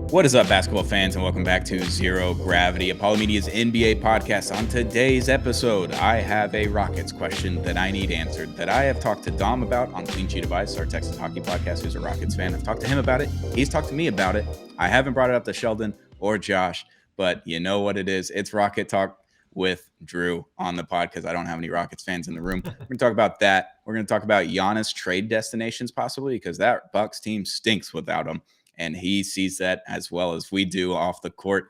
What is up, basketball fans, and welcome back to Zero Gravity, Apollo Media's NBA podcast. On today's episode, I have a Rockets question that I need answered that I have talked to Dom about on Clean Sheet of Ice, our Texas hockey podcast, who's a Rockets fan. I've talked to him about it. He's talked to me about it. I haven't brought it up to Sheldon or Josh, but you know what it is. It's Rocket Talk with Drew on the pod because I don't have any Rockets fans in the room. We're going to talk about that. We're going to talk about Giannis trade destinations possibly because that Bucks team stinks without him. And he sees that as well as we do off the court.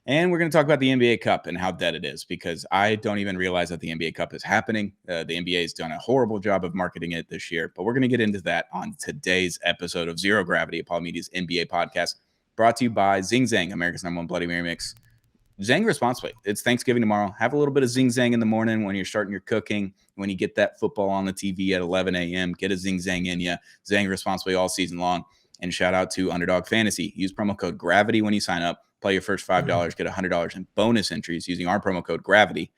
And we're going to talk about the NBA Cup and how dead it is because I don't even realize that the NBA Cup is happening. The NBA has done a horrible job of marketing it this year, but we're going to get into that on today's episode of Zero Gravity, Apollo Media's NBA podcast, brought to you by Zing Zang, America's #1 Bloody Mary mix. Zang responsibly. It's Thanksgiving tomorrow. Have a little bit of Zing Zang in the morning when you're starting your cooking. When you get that football on the TV at 11 a.m., get a Zing Zang in you. Zang responsibly all season long. And shout out to Underdog Fantasy. Use promo code GRAVITY when you sign up. Play your first $5, get $100 in bonus entries using our promo code GRAVITY.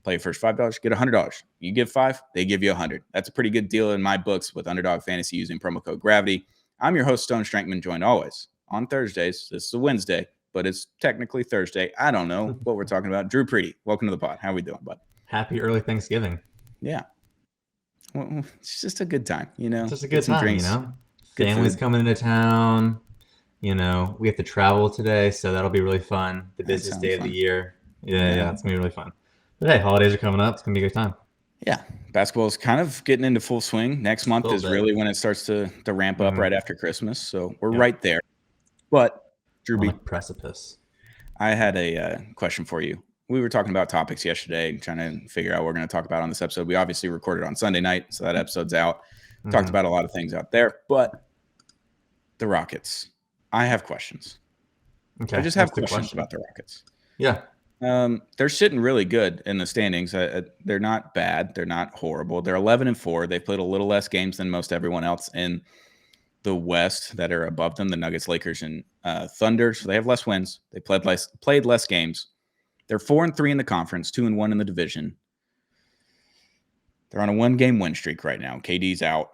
Play your first $5, get $100. You give $5, they give you $100. That's a pretty good deal in my books with Underdog Fantasy using promo code GRAVITY. I'm your host, Stone Strankman, joined always on Thursdays. This is a Wednesday, but it's technically Thursday. I don't know what we're talking about. Drew Preety, welcome to the pod. How are we doing, bud? Happy early Thanksgiving. Yeah. Well, it's just a good time, you know? It's just a good time, drinks. you know? Families coming into town. You know, we have to travel today, so that'll be really fun. The busiest day of the year. Yeah, it's going to be really fun. But hey, holidays are coming up. It's going to be a good time. Yeah, basketball is kind of getting into full swing. Next month is really when it starts to ramp up right after Christmas. So we're right there. But, Drew B, precipice. I had a question for you. We were talking about topics yesterday, trying to figure out what we're going to talk about on this episode. We obviously recorded on Sunday night, so that episode's out. Talked about a lot of things out there, but the Rockets. I have questions. Okay. I just have questions about the Rockets. Yeah. They're sitting really good in the standings. They're not bad. They're not horrible. They're 11-4. They've played a little less games than most everyone else in the West that are above them, the Nuggets, Lakers, and Thunder. So they have less wins. They played less games. They're 4-3 in the conference, 2-1 in the division. They're on a 1-game win streak right now. KD's out,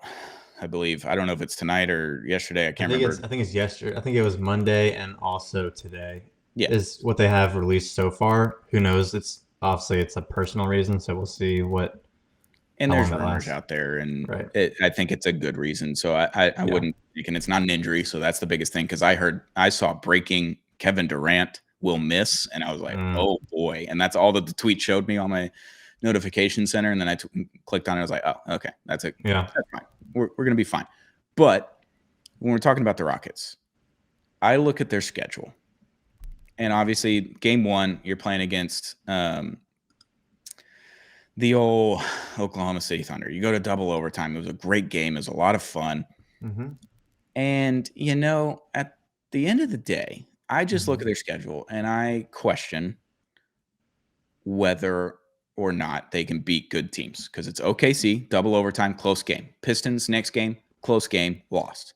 I believe. I don't know if it's tonight or yesterday. I can't remember. I think it's yesterday. I think it was Monday and also today. Yeah. Is what they have released so far. Who knows? It's a personal reason, so we'll see what. And there's rumors out there, and I think it's a good reason. So I wouldn't think, and it's not an injury, so that's the biggest thing. Because I saw breaking Kevin Durant will miss, and I was like, oh boy. And that's all that the tweet showed me on my notification center, and then I clicked on it. I was like, oh, okay, that's it. Yeah, that's fine. We're gonna be fine. But when we're talking about the Rockets, I look at their schedule, and obviously, game one, you're playing against the old Oklahoma City Thunder. You go to double overtime. It was a great game. It was a lot of fun. And you know, at the end of the day, I just look at their schedule and I question whether or not they can beat good teams because it's OKC, double overtime, close game. Pistons, next game, close game, lost.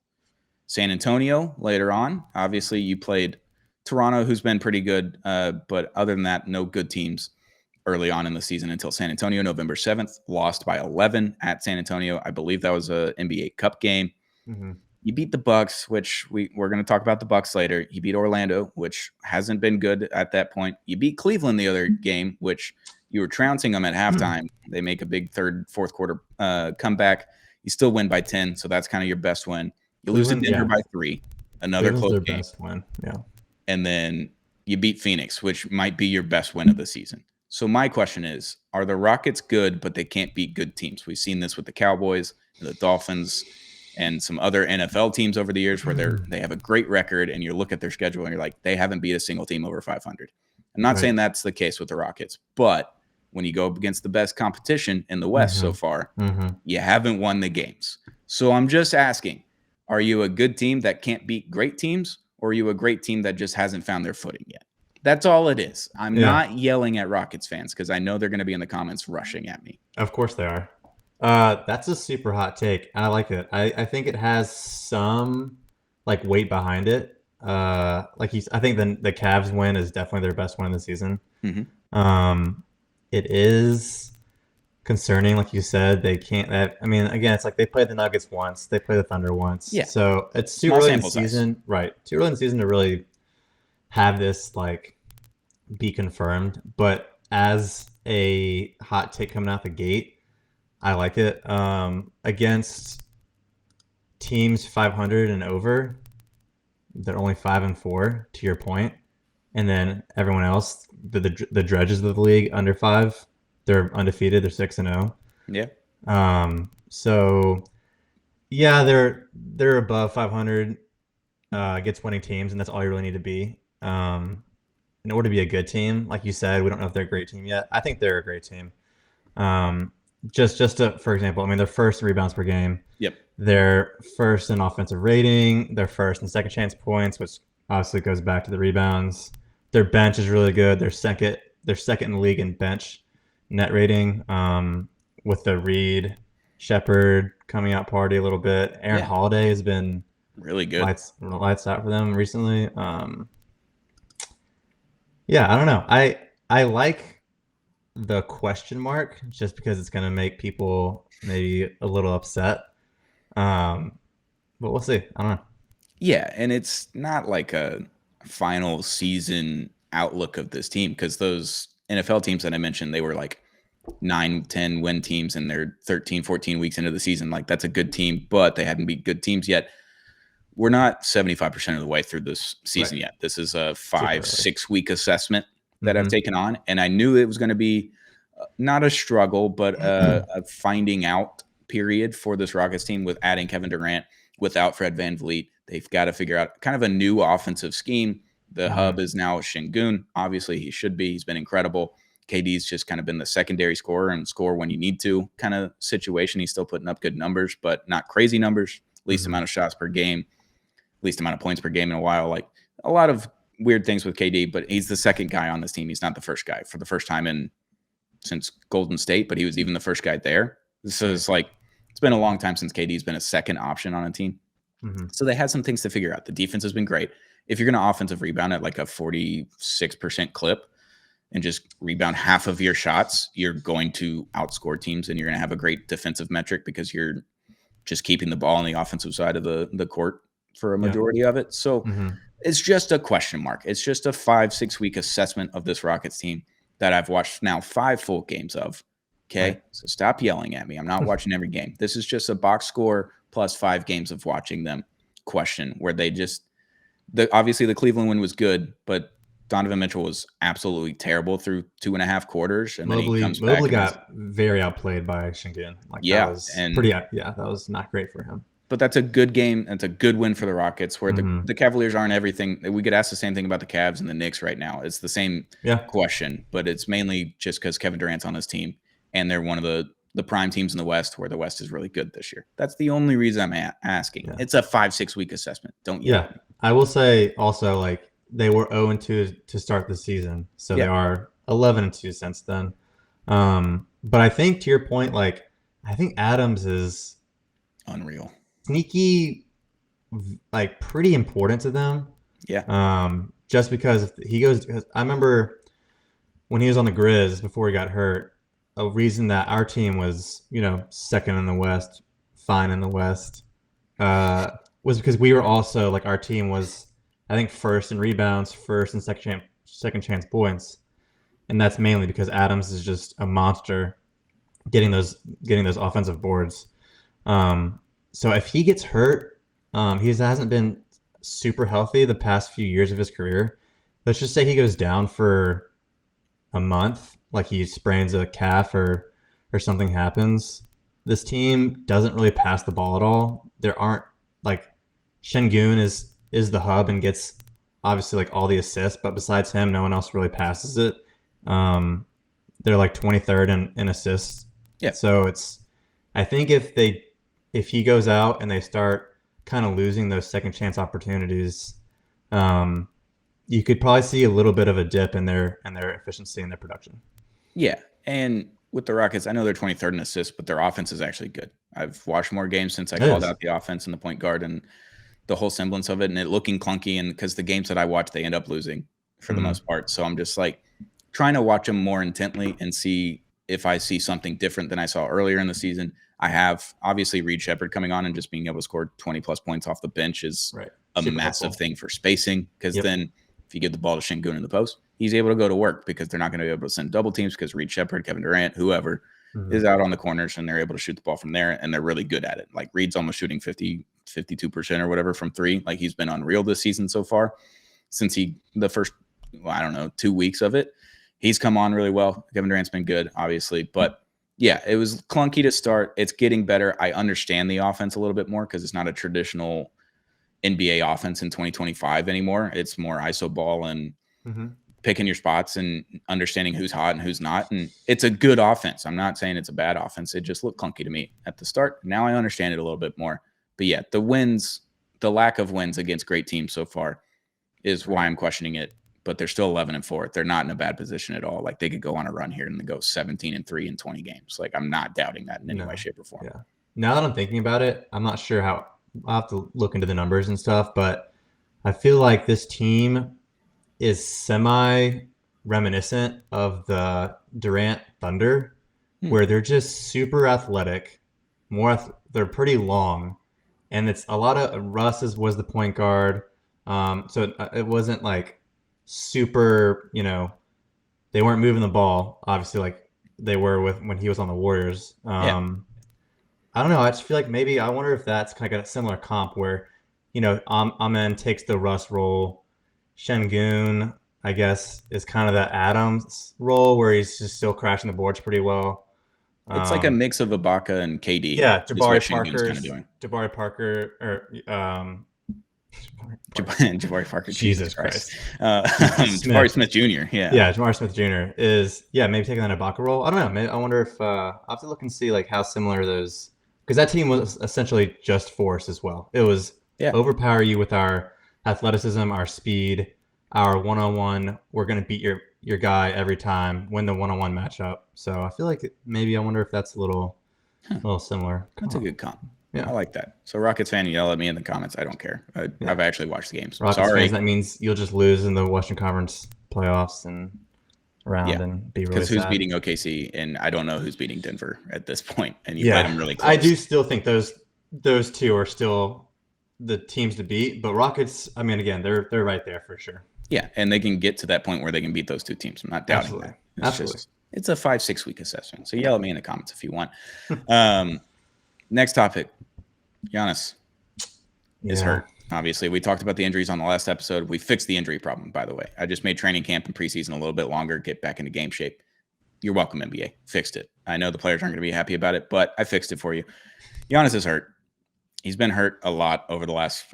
San Antonio later on. Obviously, you played Toronto, who's been pretty good, but other than that, no good teams early on in the season until San Antonio, November 7th, lost by 11 at San Antonio. I believe that was a NBA Cup game. You beat the Bucks, which we're going to talk about the Bucks later. You beat Orlando, which hasn't been good at that point. You beat Cleveland the other game, which you were trouncing them at halftime. They make a big fourth quarter comeback. You still win by 10, so that's kind of your best win. You lose to Denver by 3, another close game. Best win. Yeah. And then you beat Phoenix, which might be your best win of the season. So my question is, are the Rockets good, but they can't beat good teams? We've seen this with the Cowboys, the Dolphins, and some other NFL teams over the years where they have a great record, and you look at their schedule and you're like, they haven't beat a single team over 500. I'm not saying that's the case with the Rockets, but when you go up against the best competition in the West so far, you haven't won the games. So I'm just asking, are you a good team that can't beat great teams, or are you a great team that just hasn't found their footing yet? That's all it is. I'm not yelling at Rockets fans because I know they're going to be in the comments rushing at me. Of course they are. That's a super hot take. I like it. I think it has some weight behind it. I think the Cavs win is definitely their best win of the season. It is concerning. Like you said, they can't. I mean, again, it's like they played the Nuggets once, they played the Thunder once, Yeah, so it's too small early in the sample size. season, right? Too early in the season to really have this like be confirmed. But as a hot take coming out the gate, I like it. Against teams 500 and over, they're only 5-4. To your point, and then everyone else, the dredges of the league under 5, they're undefeated. They're 6-0. Yeah. So yeah, they're above 500 against winning teams, and that's all you really need to be. In order to be a good team, like you said, we don't know if they're a great team yet. I think they're a great team. Just to, for example, I mean, they're first in rebounds per game. Yep. They're first in offensive rating. They're first in second chance points, which obviously goes back to the rebounds. Their bench is really good. They're second in the league in bench net rating, with the Reed Shepherd coming out party a little bit. Aaron Holiday has been really good. Lights out for them recently. Yeah, I don't know. I like the question mark just because it's going to make people maybe a little upset. But we'll see. I don't know. Yeah, and it's not like a final season outlook of this team because those NFL teams that I mentioned, they were like 9-10 win teams and they're 13-14 weeks into the season. Like that's a good team, but they hadn't been good teams yet. We're not 75% of the way through this season yet. This is a 5-6 week assessment that I've taken on, and I knew it was going to be not a struggle, but a finding out period for this Rockets team with adding Kevin Durant without Fred VanVleet. They've got to figure out kind of a new offensive scheme. The hub is now Şengün. Obviously, he should be. He's been incredible. KD's just kind of been the secondary scorer and score when you need to kind of situation. He's still putting up good numbers, but not crazy numbers. Least amount of shots per game, least amount of points per game in a while. Like a lot of weird things with KD, but he's the second guy on this team. He's not the first guy for the first time since Golden State, but he was even the first guy there. This is like, it's been a long time since KD's been a second option on a team. So they had some things to figure out. The defense has been great. If you're going to offensive rebound at like a 46% clip and just rebound half of your shots, you're going to outscore teams and you're going to have a great defensive metric because you're just keeping the ball on the offensive side of the court for a majority of it. So it's just a question mark. It's just a 5-6 week assessment of this Rockets team that I've watched now 5 full games of. Okay. Right. So stop yelling at me. I'm not watching every game. This is just a box score plus 5 games of watching them question where they just, obviously the Cleveland win was good, but Donovan Mitchell was absolutely terrible through 2.5 quarters. And then he comes back. Mobley got very outplayed by Şengün. Like that was that was not great for him. But that's a good game. That's a good win for the Rockets where the Cavaliers aren't everything. We could ask the same thing about the Cavs and the Knicks right now. It's the same question, but it's mainly just because Kevin Durant's on this team and they're one of the prime teams in the West where the West is really good this year. That's the only reason I'm asking. Yeah. It's a 5-6 week assessment. Don't you? Yeah. I will say also like they were 0-2 to start the season. So they are 11-2 since then. But I think to your point, like I think Adams is unreal. Sneaky, like pretty important to them. Yeah. Just because he goes, I remember when he was on the Grizz before he got hurt, a reason that our team was, second in the West, fine in the West, was because we were also like our team was, I think, first in rebounds, first in second chance points, and that's mainly because Adams is just a monster, getting those offensive boards. So if he gets hurt, he hasn't been super healthy the past few years of his career. Let's just say he goes down for a month, like he sprains a calf or something happens. This team doesn't really pass the ball at all. There aren't like Şengün is the hub and gets obviously like all the assists, but besides him, no one else really passes it. They're like 23rd in assists. Yeah. So I think if he goes out and they start kind of losing those second chance opportunities, you could probably see a little bit of a dip in their efficiency and their production. Yeah. And with the Rockets, I know they're 23rd in assists, but their offense is actually good. I've watched more games since I called out the offense and the point guard and the whole semblance of it and it looking clunky. And because the games that I watch, they end up losing for the most part. So I'm just like trying to watch them more intently and see if I see something different than I saw earlier in the season. I have obviously Reed Shepherd coming on and just being able to score 20 plus points off the bench is a Super massive helpful thing for spacing, because then if you give the ball to Şengün in the post, he's able to go to work because they're not going to be able to send double teams because Reed Shepherd, Kevin Durant, whoever is out on the corners, and they're able to shoot the ball from there, and they're really good at it. Like Reed's almost shooting 52% or whatever from three. Like he's been unreal this season so far since the first, 2 weeks of it. He's come on really well. Kevin Durant's been good, obviously, but yeah, it was clunky to start. It's getting better. I understand the offense a little bit more because it's not a traditional NBA offense in 2025 anymore. It's more ISO ball and picking your spots and understanding who's hot and who's not. And it's a good offense. I'm not saying it's a bad offense. It just looked clunky to me at the start. Now I understand it a little bit more. But yeah, the lack of wins against great teams so far is why I'm questioning it. But they're still 11-4. They're not in a bad position at all. Like they could go on a run here and go 17-3 in 20 games. Like I'm not doubting that in any way, shape, or form. Yeah. Now that I'm thinking about it, I'm not sure how. I'll have to look into the numbers and stuff, but I feel like this team is semi reminiscent of the Durant Thunder, where they're just super athletic. They're pretty long, and it's a lot of Russ was the point guard. So it wasn't like super, they weren't moving the ball, obviously, like they were when he was on the Warriors. I don't know. I just feel like maybe I wonder if that's kind of a similar comp where, Amen takes the Russ role. Şengün, I guess, is kind of the Adams role where he's just still crashing the boards pretty well. It's like a mix of Ibaka and KD. Yeah, Jabari Parker, Jabari Parker. Jesus Christ. Jabari Smith Jr. Yeah, Jabari Smith Jr. is maybe taking that Ibaka role. I don't know. Maybe, I wonder if I'll have to look and see like how similar those, because that team was essentially just force as well. It was overpower you with our athleticism, our speed, our one-on-one. We're gonna beat your guy every time, win the one-on-one matchup. So I feel like maybe I wonder if that's a little similar. That's a good comp. Yeah, I like that. So Rockets fan, yell at me in the comments. I don't care. I've actually watched the games. Rockets fans, that means you'll just lose in the Western Conference playoffs and and be really sad. Because who's beating OKC, and I don't know who's beating Denver at this point, and you played them really close. I do still think those two are still the teams to beat, but Rockets, I mean, again, they're right there for sure. Yeah, and they can get to that point where they can beat those two teams. I'm not doubting that. Absolutely. It's a 5-6 week assessment. So yell at me in the comments if you want. Next topic. Giannis is hurt. Obviously, we talked about the injuries on the last episode. We fixed the injury problem, by the way. I just made training camp and preseason a little bit longer, get back into game shape. You're welcome, NBA. Fixed it. I know the players aren't going to be happy about it, but I fixed it for you. Giannis is hurt. He's been hurt a lot over the last,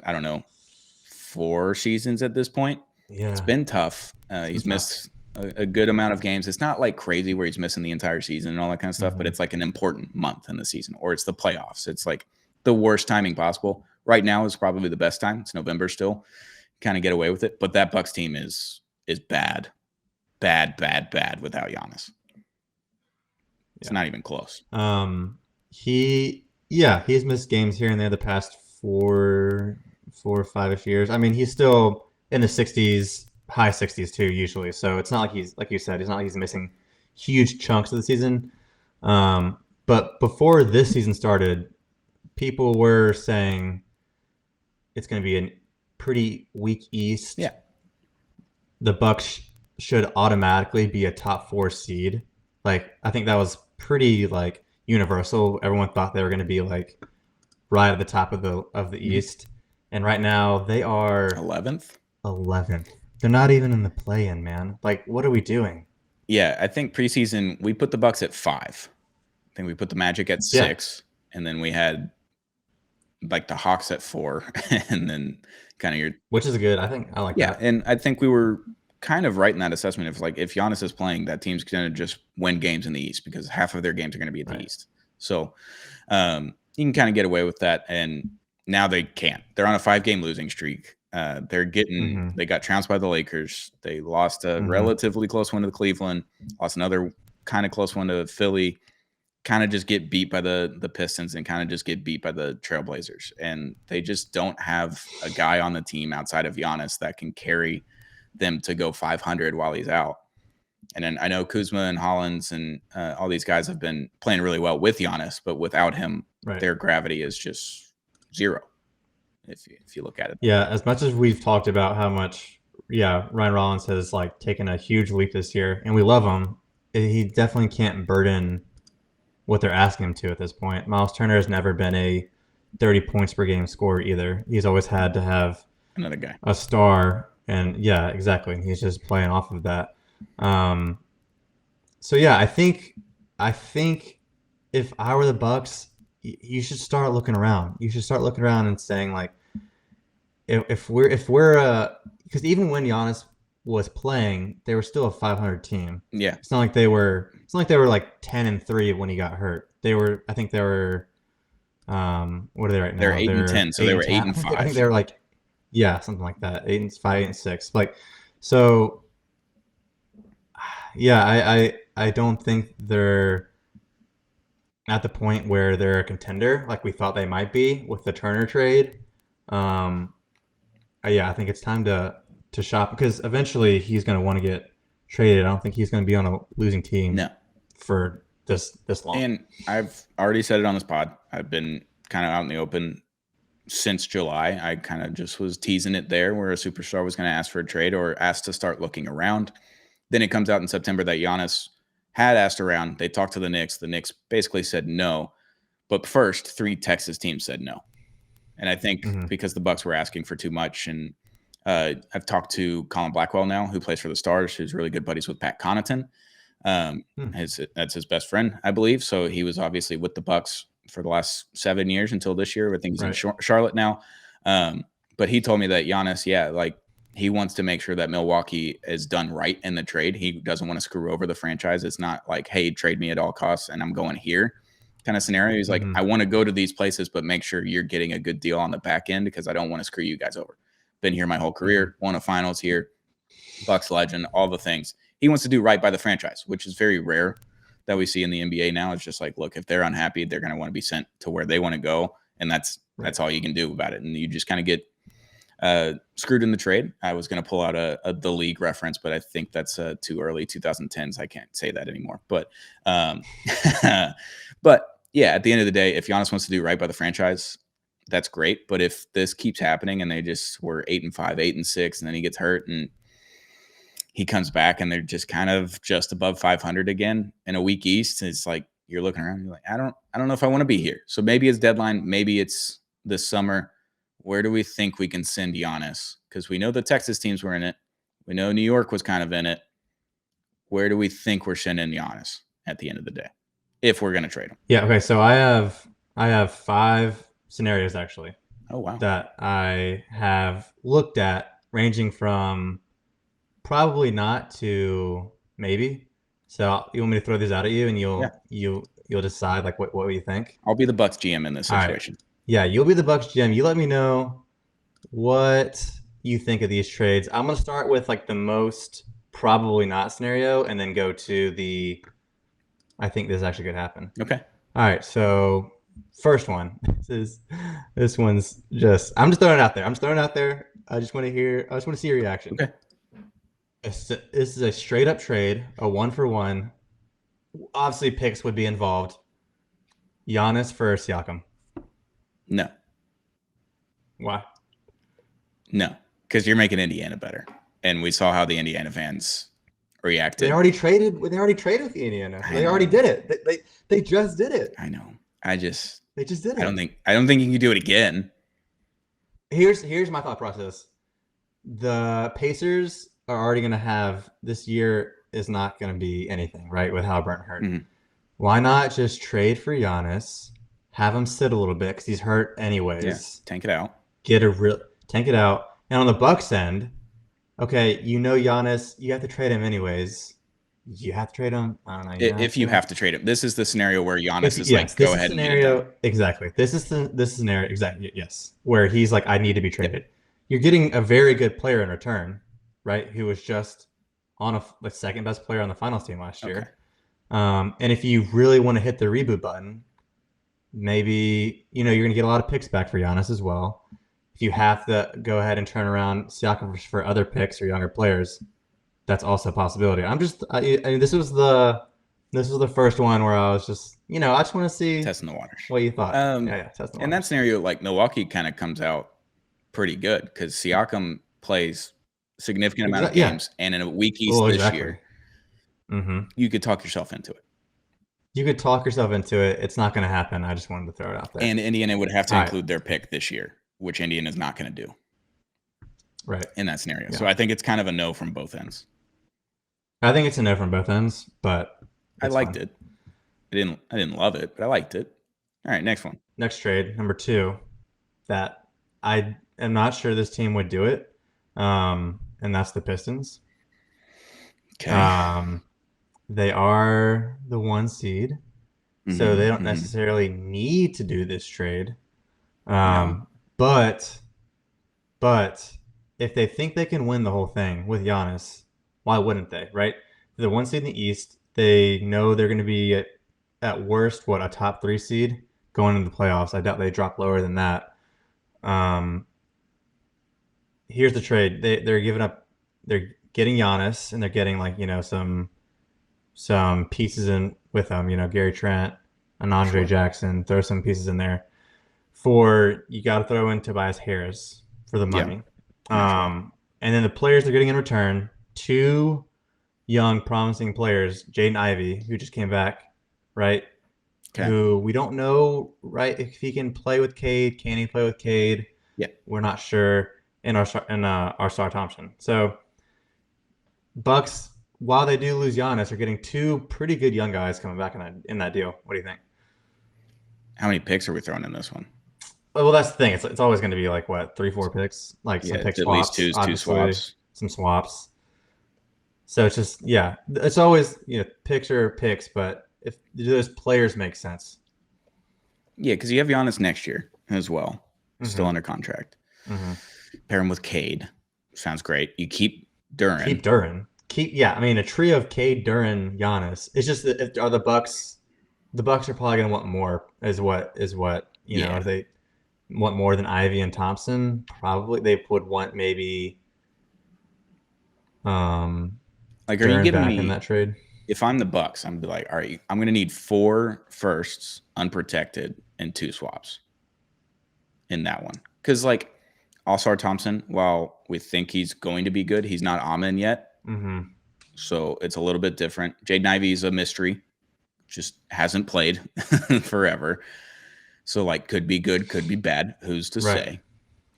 4 seasons at this point. Yeah. It's been tough. He's missed a good amount of games. It's not like crazy where he's missing the entire season and all that kind of stuff, but it's like an important month in the season, or it's the playoffs. It's like the worst timing possible. Right now is probably the best time. It's November still. Kind of get away with it. But that Bucks team is bad. Bad without Giannis. It's not even close. He's missed games here and there the past 4 or 5-ish years. I mean, he's still in the 60s, high 60s too, usually. So it's not like he's, like you said, it's not like he's missing huge chunks of the season. But before this season started, people were saying it's going to be a pretty weak East. Yeah. The Bucks should automatically be a top 4 seed. Like, I think that was pretty like universal. Everyone thought they were going to be like right at the top of the East. And right now they are 11th. They're not even in the play-in, man. Like, what are we doing? Yeah, I think preseason we put the Bucks at 5. I think we put the Magic at 6, and then we had like the Hawks at 4, and then kind of which is good. I think I like that. Yeah, and I think we were kind of right in that assessment of like if Giannis is playing, that team's going to just win games in the East because half of their games are going to be at the East. So you can kind of get away with that, and now they can't. They're on a 5-game losing streak. They're getting they got trounced by the Lakers. They lost a relatively close one to Cleveland, lost another kind of close one to Philly, kind of just get beat by the Pistons, and kind of just get beat by the Trailblazers. And they just don't have a guy on the team outside of Giannis that can carry them to go 500 while he's out. And then I know Kuzma and Hollins and all these guys have been playing really well with Giannis, but without him, their gravity is just zero. If you look at it. Yeah, as much as we've talked about how much, Ryan Rollins has like taken a huge leap this year, and we love him, he definitely can't burden what they're asking him to at this point. Miles Turner has never been a 30 points per game scorer either. He's always had to have another guy, a star, and yeah, exactly. He's just playing off of that. So yeah, I think if I were the Bucks, you should start looking around. You should start looking around and saying like, if we're because even when Giannis was playing, they were still a 500 team. Yeah, it's not like they were like 10-3 when he got hurt. I think they were what are they right now? They're 8-10, so they were 8-5. I think they were like, something like that, 8-5, 8-6. Like, so yeah, I don't think they're at the point where they're a contender like we thought they might be with the Turner trade. I think it's time to shop, because eventually he's going to want to get traded. I don't think he's going to be on a losing team for this long. And I've already said it on this pod. I've been kind of out in the open since July. I kind of just was teasing it there where a superstar was going to ask for a trade or asked to start looking around. Then it comes out in September that Giannis had asked around. They talked to the Knicks. The Knicks basically said no. But first, 3 Texas teams said no. And I think because the Bucks were asking for too much. And I've talked to Colin Blackwell now, who plays for the Stars, who's really good buddies with Pat Connaughton. That's his best friend, I believe. So he was obviously with the Bucks for the last 7 years until this year. I think he's in Charlotte now. But he told me that Giannis, like he wants to make sure that Milwaukee is done right in the trade. He doesn't want to screw over the franchise. It's not like, hey, trade me at all costs and I'm going here kind of scenario. He's like, I want to go to these places, but make sure you're getting a good deal on the back end because I don't want to screw you guys over. Been here my whole career, won a finals here, Bucks legend, all the things. He wants to do right by the franchise, which is very rare that we see in the NBA now. It's just like, look, if they're unhappy, they're going to want to be sent to where they want to go. And that's all you can do about it. And you just kind of get screwed in the trade. I was going to pull out the league reference, but I think that's too early 2010s. I can't say that anymore. But but yeah, at the end of the day, if Giannis wants to do right by the franchise, that's great. But if this keeps happening and they just were 8-5, 8-6, and then he gets hurt and he comes back and they're just kind of just above 500 again in a weak East, it's like you're looking around, you're like, I don't know if I want to be here. So maybe it's deadline, maybe it's this summer. Where do we think we can send Giannis? Because we know the Texas teams were in it. We know New York was kind of in it. Where do we think we're sending Giannis at the end of the day, if we're going to trade him? Yeah. Okay. So I have 5 scenarios actually. Oh wow. That I have looked at, ranging from probably not to maybe. So you want me to throw these out at you, and you'll decide like what you think. I'll be the Bucks GM in this situation. Right. Yeah, you'll be the Bucks GM. You let me know what you think of these trades. I'm gonna start with like the most probably not scenario, and then go to the I think this actually could happen. Okay. All right. So first one. This one's just. I'm just throwing it out there. I just want to see your reaction. Okay. This is a straight up trade, a 1-for-1. Obviously, picks would be involved. Giannis for Siakam. No. Why? No, because you're making Indiana better, and we saw how the Indiana fans reacted. They already traded with Indiana. They already did it. They just did it. I know. They just did it. I don't think you can do it again. Here's my thought process. The Pacers are already going to have, this year is not going to be anything, right, with Halliburton hurt. Mm-hmm. Why not just trade for Giannis, have him sit a little bit because he's hurt anyways. Yeah, tank it out. Tank it out. And on the Bucks end, okay, Giannis, you have to trade him anyways. You have to trade him. I don't know. If you have to trade him, this is the scenario where Giannis is like, go ahead and get it done. Exactly. This is the scenario. Exactly. Yes. Where he's like, I need to be traded. Yeah. You're getting a very good player in return, right? Who was just on the second best player on the finals team last year. And if you really want to hit the reboot button, maybe, you're going to get a lot of picks back for Giannis as well. If you have to go ahead and turn around Siakam for other picks or younger players, that's also a possibility. I'm just, I mean, this was the first one where I was just, I just want to see Testing the waters. what you thought. Yeah, testing the In that waters. scenario, like Milwaukee kind of comes out pretty good because Siakam plays a significant amount of Yeah. games, and in a week East Well, this exactly. year, Mm-hmm. you could talk yourself into it. You could talk yourself into it. It's not going to happen. I just wanted to throw it out there. And Indiana would have to All include their pick this year, which Indiana is not going to do. Right. In that scenario. Yeah. So I think it's kind of a no from both ends. I think it's a no from both ends, but I liked it. I didn't love it, but I liked it. All right, next one. Next trade, number 2, that I am not sure this team would do it, and that's the Pistons. Okay. They are the 1 seed, so they don't necessarily need to do this trade. No. But if they think they can win the whole thing with Giannis, why wouldn't they, right? The 1 seed in the East, they know they're going to be at worst, a top 3 seed going into the playoffs. I doubt they drop lower than that. Here's the trade. They're giving up. They're getting Giannis, and they're getting some pieces in with them. Gary Trent and Andre Jackson. Throw some pieces in there. You got to throw in Tobias Harris for the money. And then the players they're getting in return, 2 young, promising players, Jaden Ivey, who just came back, right? Okay. Who we don't know, right, if he can play with Cade. Can he play with Cade? Yeah. We're not sure. And Arsar Thompson. So Bucks, while they do lose Giannis, are getting 2 pretty good young guys coming back in that deal. What do you think? How many picks are we throwing in this one? Well, that's the thing. It's always going to be like 3-4 picks, some pick swaps, at least 2 swaps, some swaps. So it's just it's always picks are picks, but if those players make sense. Yeah, because you have Giannis next year as well, still under contract. Pair him with Cade, sounds great. You keep Duren. I mean, a trio of Cade, Duren, Giannis. It's just that are the Bucks. The Bucks are probably going to want more. Is what If they want more than Ivy and Thompson, probably they would want maybe. Are you giving me in that trade? If I'm the Bucks, I'm be like, all right, I'm going to need 4 firsts unprotected and 2 swaps in that one. Because All-Star Thompson, while we think he's going to be good, he's not Amen yet. So it's a little bit different. Jaden Ivey is a mystery, just hasn't played forever. So could be good, could be bad. Who's to say?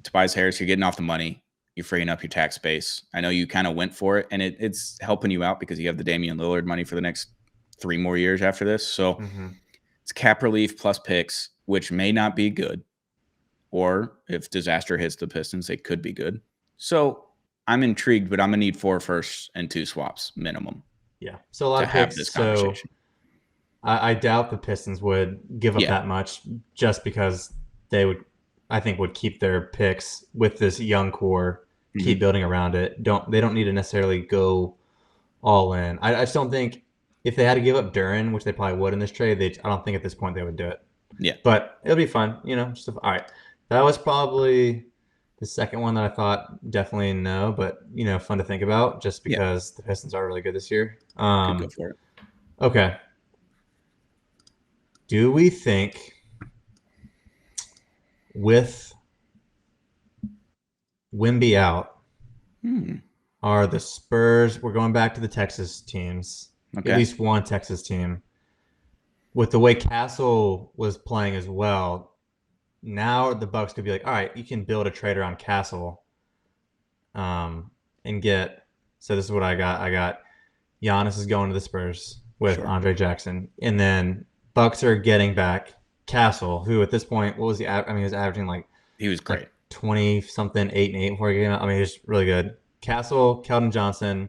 Tobias Harris, you're getting off the money. You're freeing up your tax space. I know you kind of went for it, and it's helping you out because you have the Damian Lillard money for the next 3 more years after this. So it's cap relief plus picks, which may not be good. Or if disaster hits the Pistons, they could be good. So I'm intrigued, but I'm going to need 4 firsts and 2 swaps minimum. Yeah. So a lot of picks. This conversation. I doubt the Pistons would give up that much just because they would, I think, would keep their picks with this young core, keep building around it. They don't need to necessarily go all in. I just don't think if they had to give up Duren, which they probably would in this trade, I don't think at this point they would do it. Yeah. But it'll be fun, all right. That was probably the second one that I thought definitely no, but fun to think about just because the Pistons are really good this year. Could go for it. Okay. Do we think with Wemby out, are the Spurs? We're going back to the Texas teams. Okay. At least one Texas team. With the way Castle was playing as well, now the Bucks could be like, all right, you can build a trade around Castle, and get. So this is what I got. I got Giannis is going to the Spurs with Andre Jackson, and then Bucks are getting back Castle, who at this point, what was he? He was averaging he was great, 20-something, 8 and 8 before he came out. He was really good. Castle, Keldon Johnson,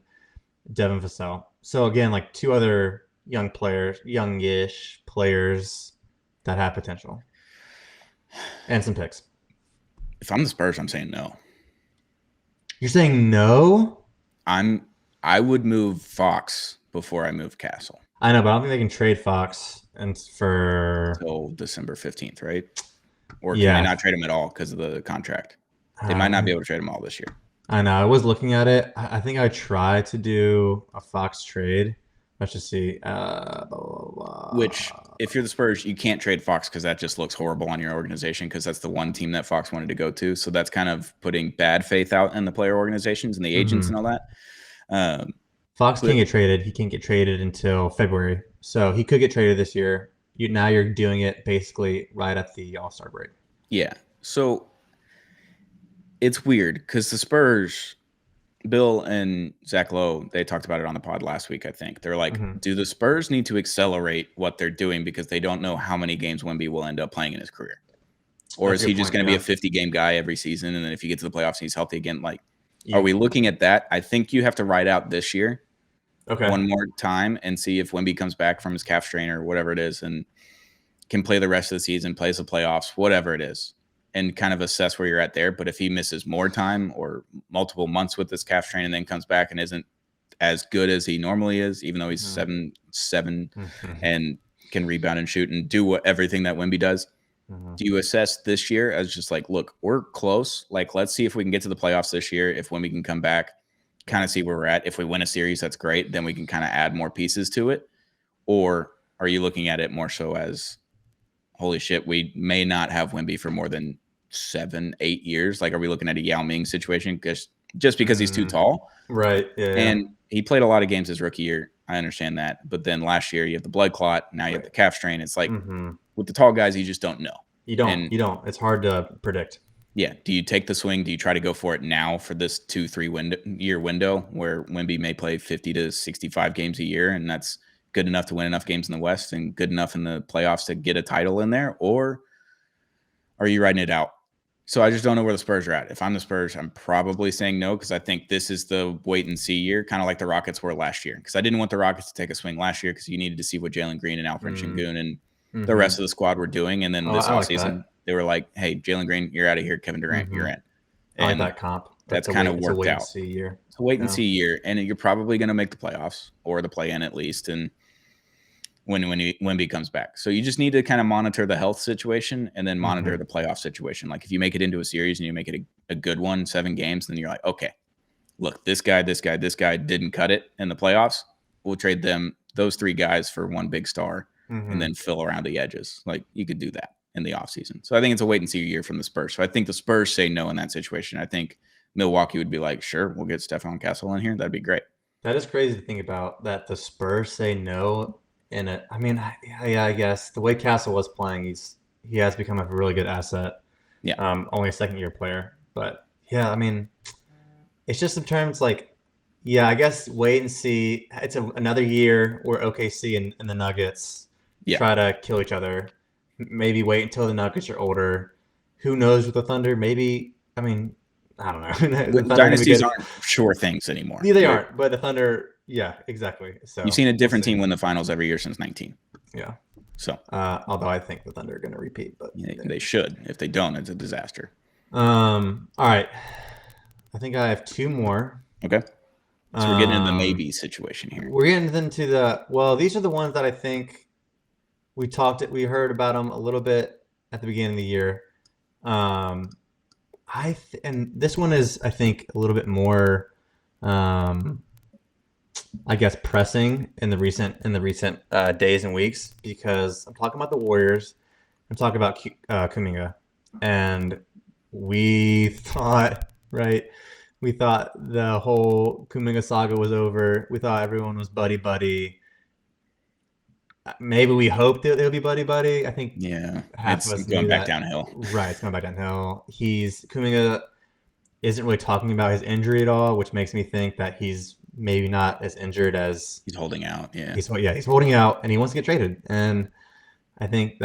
Devin Vassell. So again, 2 other youngish players that have potential, and some picks. If I'm the Spurs, I'm saying no. You're saying no? I would move Fox before I move Castle. I know, but I don't think they can trade Fox until December 15th, right? Or can they not trade him at all because of the contract? They might not be able to trade him all this year. I know. I was looking at it. I think I tried to do a Fox trade. Let's just see. Blah, blah, Which, blah. if you're the Spurs, you can't trade Fox because that just looks horrible on your organization because that's the one team that Fox wanted to go to. So that's kind of putting bad faith out in the player organizations and the agents Mhm. and all that. Um, Fox but can't get traded. He can't get traded until February. So he could get traded this year. Now you're doing it basically right at the All-Star break. yeah, so it's weird because the Spurs, Bill and Zach Lowe, they talked about it on the pod last week, I think. They're like, Mm-hmm. do the Spurs need to accelerate what they're doing because they don't know how many games Wemby will end up playing in his career? Or That's is a he good just point. going to be a Yeah. 50-game guy every season, and then if he gets to the playoffs and he's healthy again, like, are You, we looking at that? I think you have to ride out this year okay. one more time and see if Wemby comes back from his calf strain or whatever it is and can play the rest of the season, plays the playoffs, whatever it is, and kind of assess where you're at there. But if he misses more time or multiple months with this calf strain and then comes back and isn't as good as he normally is, even though he's Mm-hmm. 7'7" Mm-hmm. and can rebound and shoot and do everything that Wemby does, Mm-hmm. do you assess this year as just like, look, we're close. Like, let's see if we can get to the playoffs this year. If Wemby can come back, kind of see where we're at. If we win a series, that's great. Then we can kind of add more pieces to it. Or are you looking at it more so as, holy shit, we may not have Wemby for more than 7-8 years? Like, are we looking at a Yao Ming situation? Because just because he's too tall, Right. Yeah. and he played a lot of games his rookie year. I understand that. But then last year you have the blood clot. Now you have Right. the calf strain. It's like Mm-hmm. with the tall guys, you just don't know. You don't. And You don't. It's hard to predict. yeah, do you take the swing? Do you try to go for it now for this 2-3 year window where Wemby may play 50 to 65 games a year, and that's good enough to win enough games in the West and good enough in the playoffs to get a title in there? Or are you riding it out? So I just don't know where the Spurs are at. If I'm the Spurs, I'm probably saying no because I think this is the wait and see year, kind of like the Rockets were last year. Because I didn't want the Rockets to take a swing last year because you needed to see what Jalen Green and Alfred Şengün and the Mm-hmm. rest of the squad were doing. And then Oh, this I like that. offseason, they were like, hey, Jalen Green, you're out of here. Kevin Durant, you're Mm-hmm. in. I like And that comp. that's It's kind of a worked wait and out. see year. It's a wait and Yeah. see year. And you're probably going to make the playoffs or the play in at least. And when Wemby comes back. So you just need to kind of monitor the health situation and then monitor Mm-hmm. the playoff situation. Like if you make it into a series and you make it a good one, 7 games, then you're like, okay, look, this guy didn't cut it in the playoffs. We'll trade those 3 guys for one big star Mm-hmm. and then fill around the edges. Like you could do that in the offseason. So I think it's a wait and see year from the Spurs. So I think the Spurs say no in that situation. I think Milwaukee would be like, sure, we'll get Stephon Castle in here. That'd be great. That is crazy to think about that the Spurs say no in it. I mean, yeah, I guess the way Castle was playing, he has become a really good asset. Yeah. Only a second year player, but yeah, I mean, it's just in terms like, yeah, I guess wait and see. It's another year where OKC and the Nuggets try to kill each other. Maybe wait until the Nuggets are older. Who knows with the Thunder? Maybe, I mean, I don't know. The Thunder Dynasties aren't sure things anymore. They aren't, but the Thunder, yeah, exactly. So you've seen a different team win the finals every year since 19. Yeah. So, although I think the Thunder are going to repeat, but they should. If they don't, it's a disaster. All right. I think I have 2 more. Okay. So we're getting into the maybe situation here. We're getting into these are the ones that I think we heard about them a little bit at the beginning of the year. And this one is, I think, a little bit more, I guess, pressing in the recent days and weeks because I'm talking about the Warriors. I'm talking about Kuminga, and we thought the whole Kuminga saga was over. We thought everyone was buddy. Maybe we hoped that they'll be buddy. I think half of us going knew back that. downhill. Right, it's going back downhill. Kuminga isn't really talking about his injury at all, which makes me think that he's maybe not as injured as he's holding out. Yeah, he's holding out, and he wants to get traded. And I think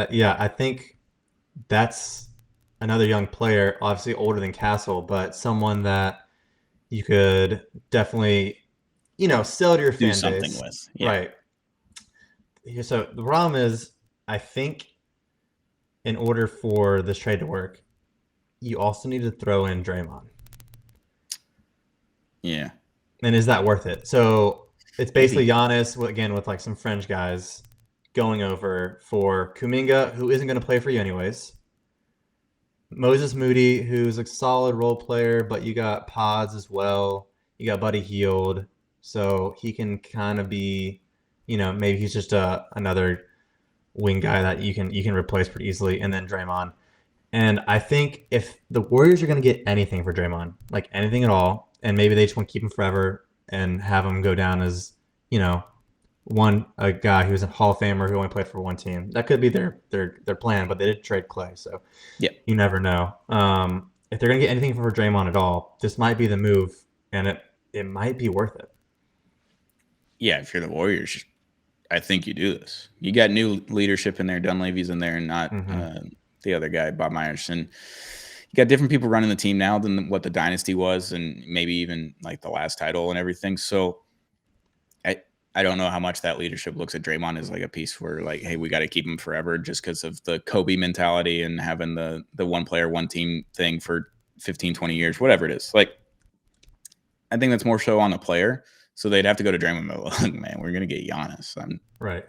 that's another young player, obviously older than Castle, but someone that you could definitely, sell to your fan base. Do something with. Yeah. Right. So the problem is, I think in order for this trade to work, you also need to throw in Draymond. Yeah. And is that worth it? So it's basically Giannis, again, with like some French guys going over for Kuminga, who isn't going to play for you anyways. Moses Moody, who's a solid role player, but you got Pods as well. You got Buddy Hield, so he can kind of be, maybe he's just another wing guy that you can replace pretty easily, and then Draymond. And I think if the Warriors are going to get anything for Draymond, like anything at all, and maybe they just want to keep him forever and have him go down as, a guy who's a Hall of Famer who only played for one team. That could be their plan, but they did trade Clay, so Yeah. you never know. If they're going to get anything for Draymond at all, this might be the move, and it might be worth it. Yeah, if you're the Warriors, I think you do this. You got new leadership in there. Dunleavy's in there, and not the other guy, Bob Myers. And you got different people running the team now than what the dynasty was, and maybe even like the last title and everything. So I don't know how much that leadership looks at Draymond as like a piece where like, hey, we got to keep him forever just because of the Kobe mentality and having the one player, one team thing for 15, 20 years, whatever it is. Like, I think that's more so on the player. So they'd have to go to Draymond. Like, man, we're going to get Giannis. Right.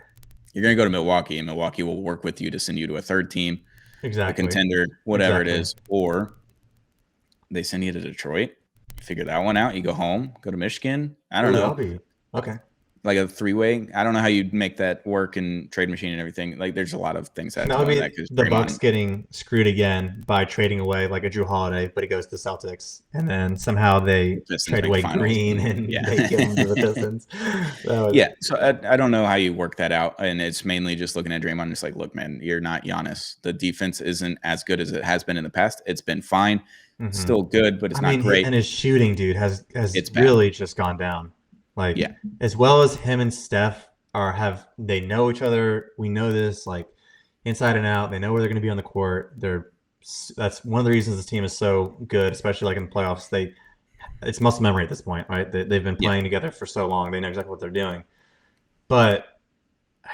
You're going to go to Milwaukee, and Milwaukee will work with you to send you to a third team, Exactly. a contender, whatever it is. Or they send you to Detroit. You figure that one out. You go home, go to Michigan. I don't know. Okay. Like a three-way. I don't know how you'd make that work in trade machine and everything. Like, there's a lot of things that would be the Bucks getting screwed again by trading away like a Drew Holiday, but he goes to the Celtics, and then somehow they trade away Green and they give him to the Pistons. So I don't know how you work that out, and it's mainly just looking at Draymond. It's like, look, man, you're not Giannis. The defense isn't as good as it has been in the past. It's been fine, still good, but it's not great. And his shooting, dude, has really just gone down. Like, as well as him and Steph they know each other. We know this, like, inside and out. They know where they're going to be on the court. That's one of the reasons this team is so good, especially like in the playoffs. It's muscle memory at this point, right? They've been playing together for so long. They know exactly what they're doing. But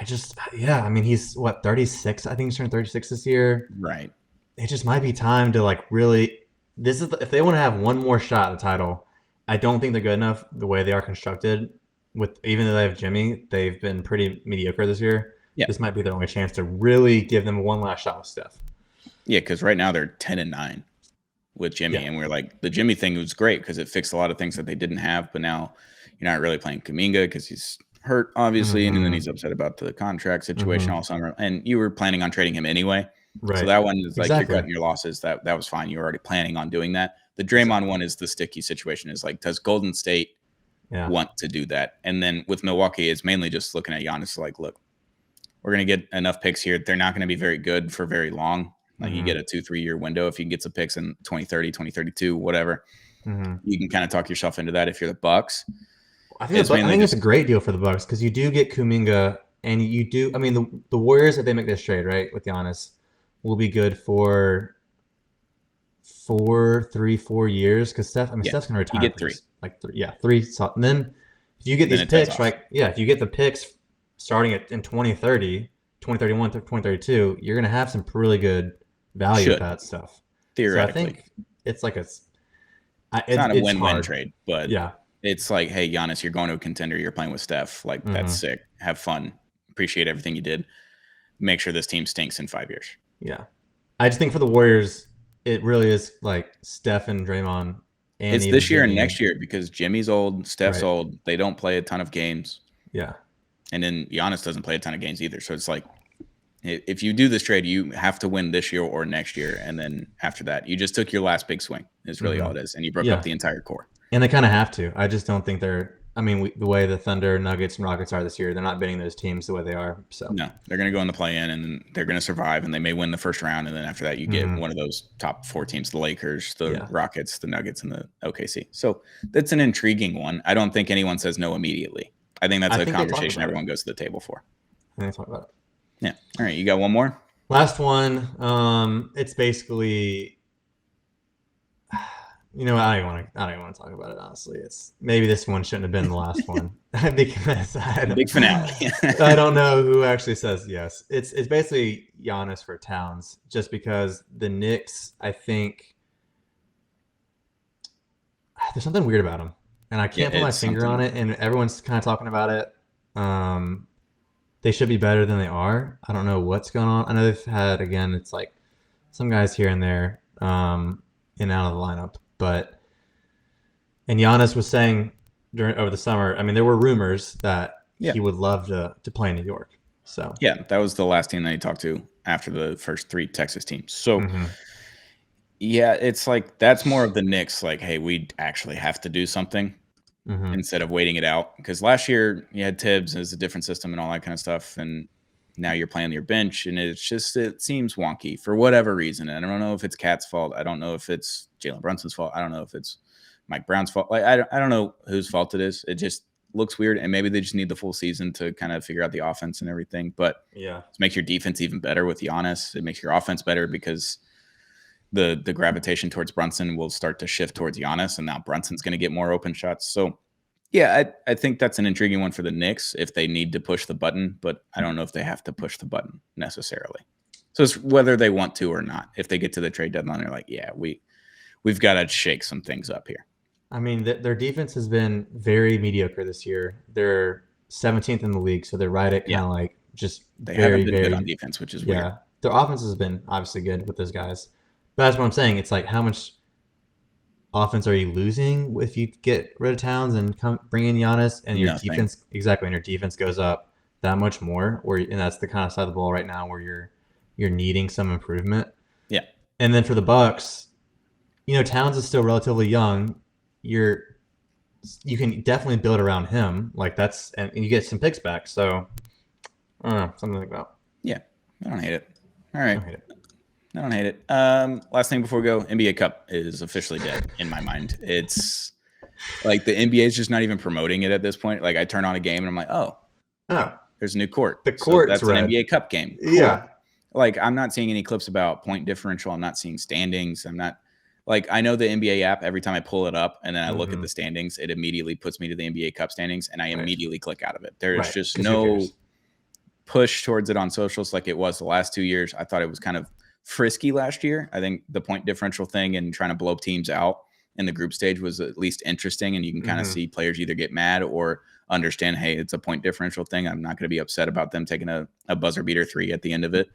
he's 36? I think he's turning 36 this year. Right. It just might be time to like really. If they want to have one more shot at the title. I don't think they're good enough the way they are constructed. Even though they have Jimmy, they've been pretty mediocre this year. Yeah. This might be their only chance to really give them one last shot with Steph. Yeah, because right now they're 10-9 with Jimmy, and we're like, the Jimmy thing was great because it fixed a lot of things that they didn't have. But now you're not really playing Kuminga because he's hurt, obviously, and then he's upset about the contract situation all summer. And you were planning on trading him anyway, right? So that one is like you're cutting your losses. That was fine. You were already planning on doing that. The Draymond one is the sticky situation. Is like, does Golden State want to do that? And then with Milwaukee, it's mainly just looking at Giannis like, look, we're going to get enough picks here. They're not going to be very good for very long. Like you get a 2-3 year window. If you can get some picks in 2030, 2032, whatever, you can kind of talk yourself into that if you're the Bucks. I think it's a great deal for the Bucks because you do get Kuminga and you do. I mean, the Warriors, if they make this trade, right, with Giannis, will be good for 4 years because Steph's going to retire. You get three. Three. So, and then if you get these picks, if you get the picks starting in 2030, 2031, 2032, you're going to have some really good value with that stuff. Theoretically. So I think it's like it's not a win-win trade, but it's like, hey, Giannis, you're going to a contender. You're playing with Steph. Like, that's sick. Have fun. Appreciate everything you did. Make sure this team stinks in 5 years. Yeah. I just think for the Warriors, it really is like Steph and Draymond. And it's this year and next year because Jimmy's old, Steph's old. They don't play a ton of games. Yeah. And then Giannis doesn't play a ton of games either. So it's like, if you do this trade, you have to win this year or next year. And then after that, you just took your last big swing is really all it is. And you broke up the entire core. And they kind of have to. I just don't think they're – the way the Thunder, Nuggets, and Rockets are this year, they're not beating those teams the way they are. So no, they're going to go in the play-in, and they're going to survive, and they may win the first round. And then after that, you get one of those top four teams, the Lakers, the Rockets, the Nuggets, and the OKC. So that's an intriguing one. I don't think anyone says no immediately. I think that's a conversation everyone goes to the table for. I think they talk about it. Yeah. All right. You got one more? Last one. It's basically, I don't even want to talk about it, honestly. Maybe this one shouldn't have been the last one because big finale. I don't know who actually says yes. It's basically Giannis for Towns, just because the Knicks, I think there's something weird about them, and I can't put my finger on it. And everyone's kind of talking about it. They should be better than they are. I don't know what's going on. I know they've had, again, it's like some guys here and there. in and out of the lineup. And Giannis was saying over the summer, I mean, there were rumors that Yeah. he would love to play in New York. So Yeah, that was the last team that he talked to after the first 3 Texas teams. So, yeah, it's like that's more of the Knicks. Like, hey, we actually have to do something instead of waiting it out. Because last year you had Tibbs, it's a different system and all that kind of stuff, and now you're playing your bench, and it seems wonky for whatever reason. And I don't know if it's Cat's fault. I don't know if it's Jalen Brunson's fault. I don't know if it's Mike Brown's fault. Like, I don't know whose fault it is. It just looks weird, and maybe they just need the full season to kind of figure out the offense and everything. But yeah, it makes your defense even better with Giannis. It makes your offense better because the gravitation towards Brunson will start to shift towards Giannis, and now Brunson's going to get more open shots. So, yeah, I think that's an intriguing one for the Knicks if they need to push the button, but I don't know if they have to push the button necessarily. So it's whether they want to or not. If they get to the trade deadline, they're like, yeah, we've got to shake some things up here. I mean, their defense has been very mediocre this year. They're 17th in the league, so they're right at kind of like just they very, haven't been very good on defense, which is weird. Their offense has been obviously good with those guys. But that's what I'm saying. It's like, how much offense are you losing if you get rid of Towns and bring in Giannis, and your defense and your defense goes up that much more? And that's the kind of side of the ball right now where you're needing some improvement. Yeah. And then for the Bucks, Towns is still relatively young. You can definitely build around him, and you get some picks back. So I don't know, something like that. Yeah, I don't hate it. All right. I don't hate it. Last thing before we go, NBA Cup is officially dead in my mind. It's like the NBA is just not even promoting it at this point. Like I turn on a game and I'm like, oh, there's a new court. The court, that's red. An NBA Cup game. Cool. Yeah. Like I'm not seeing any clips about point differential. I'm not seeing standings. I'm not like I know the NBA app. Every time I pull it up and then I look at the standings, it immediately puts me to the NBA Cup standings, and I immediately click out of it. There's just no push towards it on socials like it was the last 2 years. I thought it was kind of frisky last year. I think the point differential thing and trying to blow teams out in the group stage was at least interesting, and you can kind of see players either get mad or understand, hey, it's a point differential thing. I'm not going to be upset about them taking a buzzer beater 3 at the end of it.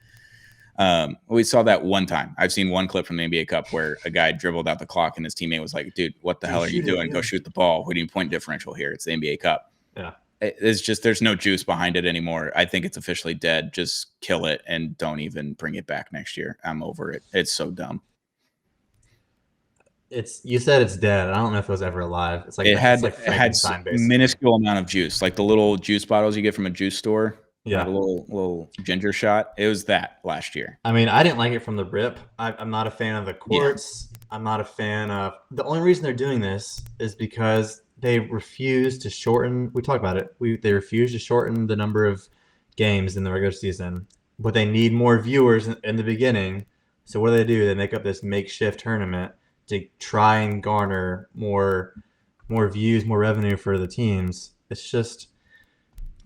We saw that one time. I've seen one clip from the NBA Cup where a guy dribbled out the clock and his teammate was like, dude, what the hell are you doing? Go shoot the ball. What do you point differential here? It's the NBA Cup. Yeah. It's just there's no juice behind it anymore. I think it's officially dead. Just kill it and don't even bring it back next year. I'm over it. It's so dumb. You said it's dead. I don't know if it was ever alive. It's like it had basically. Minuscule amount of juice, like the little juice bottles you get from a juice store. Yeah, a little ginger shot. It was that last year. I mean, I didn't like it from the rip. I'm not a fan of the courts. Yeah. I'm not a fan of the only reason they're doing this is because they refuse to shorten. We talked about it. They refuse to shorten the number of games in the regular season, but they need more viewers in the beginning. So what do? They make up this makeshift tournament to try and garner more views, more revenue for the teams. It's just.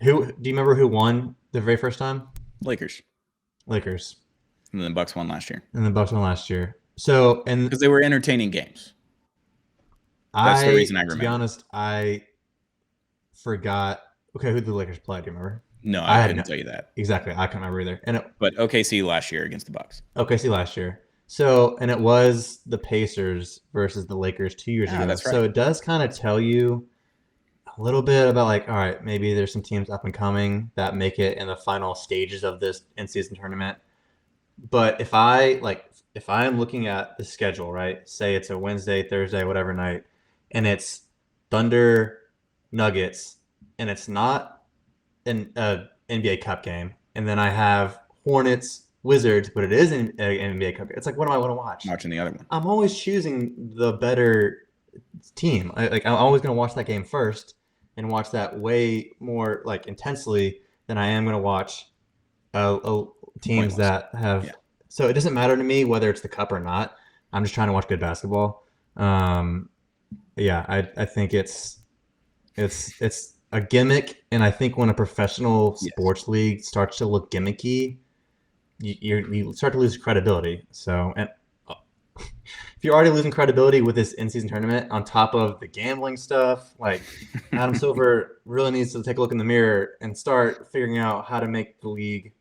Do you remember who won the very first time? Lakers. And then the Bucks won last year. So because they were entertaining games. That's the reason I remember. To be honest, I forgot. Okay, who did the Lakers play? Do you remember? No, I couldn't tell you that. Exactly, I can't remember either. But OKC last year against the Bucks. OKC last year. So, and it was the Pacers versus the Lakers 2 years ago. That's right. So it does kind of tell you a little bit about like, all right, maybe there's some teams up and coming that make it in the final stages of this in-season tournament. But if I'm looking at the schedule, right, say it's a Wednesday, Thursday, whatever night, and it's Thunder, Nuggets, and it's not an NBA Cup game, and then I have Hornets, Wizards, but it is an NBA Cup game. It's like, what do I want to watch? Watching the other one. I'm always choosing the better team. I'm always going to watch that game first and watch that way more like intensely than I am going to watch teams that have. Yeah. So it doesn't matter to me whether it's the cup or not. I'm just trying to watch good basketball. I think it's a gimmick, and I think when a professional sports league starts to look gimmicky, you start to lose credibility. So, and if you're already losing credibility with this in-season tournament on top of the gambling stuff, like Adam Silver really needs to take a look in the mirror and start figuring out how to make the league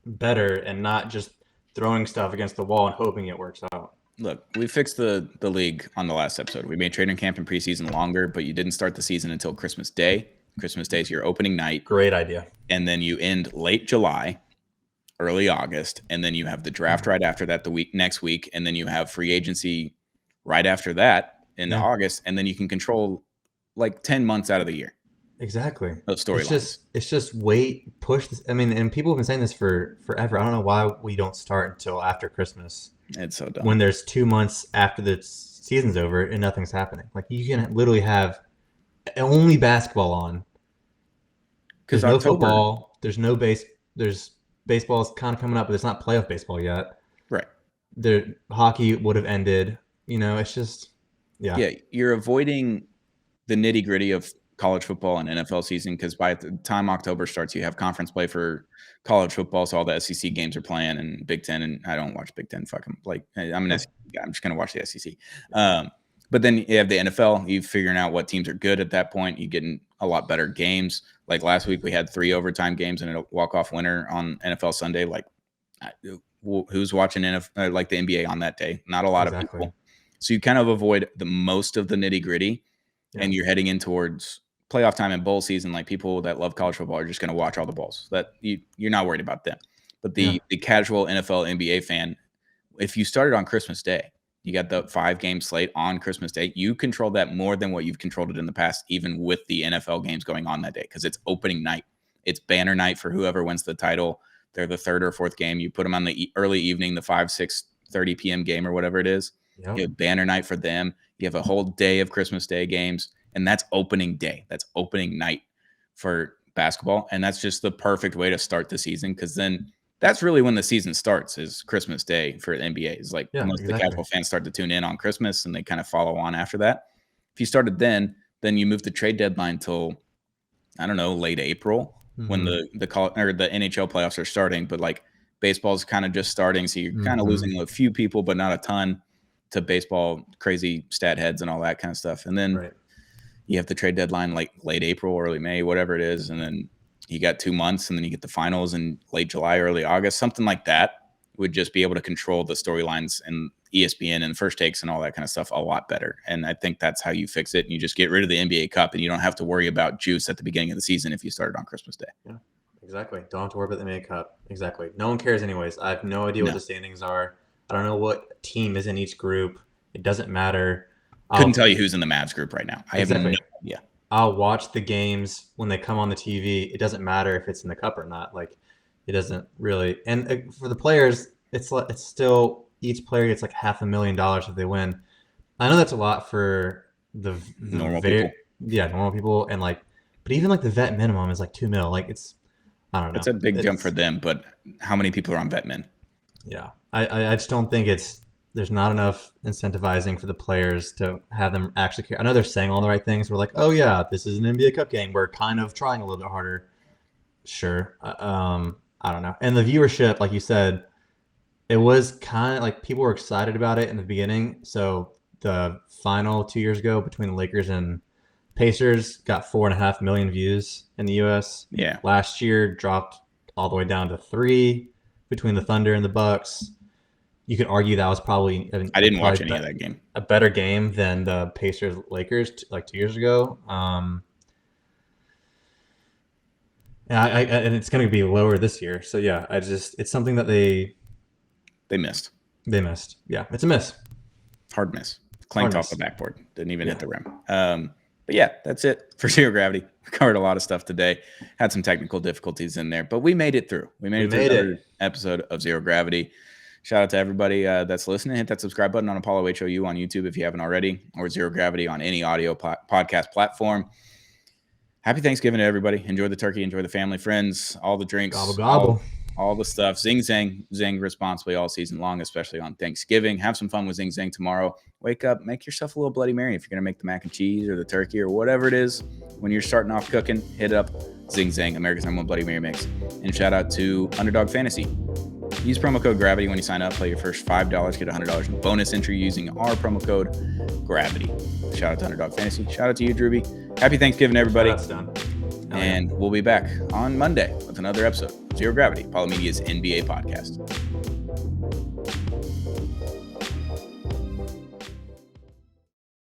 better and not just throwing stuff against the wall and hoping it works out. Look, we fixed the league on the last episode. We made training camp and preseason longer, but you didn't start the season until Christmas Day. Christmas Day is your opening night. Great idea. And then you end late July, early August, and then you have the draft right after that next week, and then you have free agency right after that in August, and then you can control like 10 months out of the year. Exactly. Those storylines. It's just push this. I mean, and people have been saying this for forever. I don't know why we don't start until after Christmas. It's so dumb. When there's 2 months after the season's over and nothing's happening. Like, you can literally have only basketball on. There's no football. There's no There's baseball's kind of coming up, but it's not playoff baseball yet. Right. The hockey would have ended. It's just, Yeah, you're avoiding the nitty gritty of college football and NFL season, because by the time October starts, you have conference play for college football, so all the SEC games are playing, and Big Ten, and I don't watch Big Ten. Fuck them. Like, I'm an SEC guy. I'm just gonna watch the SEC. But then you have the NFL. You figuring out what teams are good at that point. You getting a lot better games. Like last week, we had 3 overtime games and a walk-off winner on NFL Sunday. Like, who's watching NFL, like the NBA on that day? Not a lot of people. So you kind of avoid the most of the nitty-gritty, and you're heading in towards playoff time and bowl season. Like, people that love college football are just going to watch all the bowls. That you're not worried about them. But the casual NFL NBA fan, if you started on Christmas Day, you got the 5-game slate on Christmas Day, you control that more than what you've controlled it in the past, even with the NFL games going on that day, because it's opening night. It's banner night for whoever wins the title. They're the 3rd or 4th game. You put them on the early evening, the 5-6:30 p.m. game or whatever it is. Yep. You have banner night for them. You have a whole day of Christmas Day games, and that's opening day. That's opening night for basketball, and that's just the perfect way to start the season, because then that's really when the season starts, is Christmas Day for the NBA. Is like most of the casual fans start to tune in on Christmas, and they kind of follow on after that. If you started then you move the trade deadline till, I don't know, late April, when the NHL playoffs are starting, but like baseball's kind of just starting, so you're kind of losing a few people, but not a ton, to baseball crazy stat heads and all that kind of stuff. And then you have the trade deadline like late April, early May, whatever it is, and then you got 2 months, and then you get the finals in late July, early August. Something like that would just be able to control the storylines and ESPN and First Takes and all that kind of stuff a lot better. And I think that's how you fix it. And you just get rid of the NBA Cup, and you don't have to worry about juice at the beginning of the season if you started on Christmas Day. Yeah, exactly. Don't have to worry about the NBA Cup. Exactly. No one cares anyways. I have no idea what the standings are. I don't know what team is in each group. It doesn't matter. Couldn't tell you who's in the Mavs group right now. I have no idea. I'll watch the games when they come on the TV. It doesn't matter if it's in the cup or not. Like, it doesn't really. And for the players, it's still, each player gets like $500,000 if they win. I know that's a lot for the normal people. Yeah, normal people, and like, but even like the vet minimum is like $2 million. Like, it's, I don't know. It's a big jump for them, but how many people are on vet min? Yeah, I just don't think there's not enough incentivizing for the players to have them actually care. I know they're saying all the right things. We're like, oh yeah, this is an NBA Cup game. We're kind of trying a little bit harder. Sure. I don't know. And the viewership, like you said, it was kind of like people were excited about it in the beginning. So the final 2 years ago between the Lakers and Pacers got 4.5 million views in the US. Yeah. Last year dropped all the way down to 3 between the Thunder and the Bucks. You could argue that was probably I didn't watch any of that game. A better game than the Pacers Lakers like 2 years ago. And it's going to be lower this year. So yeah, it's something that they missed. They missed. Yeah, it's a miss. Hard miss. Clanked off the backboard. Didn't even hit the rim. But yeah, that's it for Zero Gravity. We covered a lot of stuff today. Had some technical difficulties in there, but we made it through. We made it through another episode of Zero Gravity. Shout out to everybody that's listening. Hit that subscribe button on Apollo HOU on YouTube if you haven't already, or Zero Gravity on any audio podcast platform. Happy Thanksgiving to everybody. Enjoy the turkey. Enjoy the family, friends, all the drinks. Gobble, gobble. All the stuff. Zing Zang. Zing responsibly all season long, especially on Thanksgiving. Have some fun with Zing Zang tomorrow. Wake up. Make yourself a little Bloody Mary if you're going to make the mac and cheese or the turkey or whatever it is. When you're starting off cooking, hit up Zing Zang, America's #1 Bloody Mary mix. And shout out to Underdog Fantasy. Use promo code GRAVITY when you sign up. Play your first $5. Get $100 in bonus entry using our promo code GRAVITY. Shout out to Underdog Fantasy. Shout out to you, Drewby. Happy Thanksgiving, everybody. That's done. And we'll be back on Monday with another episode of Zero Gravity, Apollo Media's NBA podcast.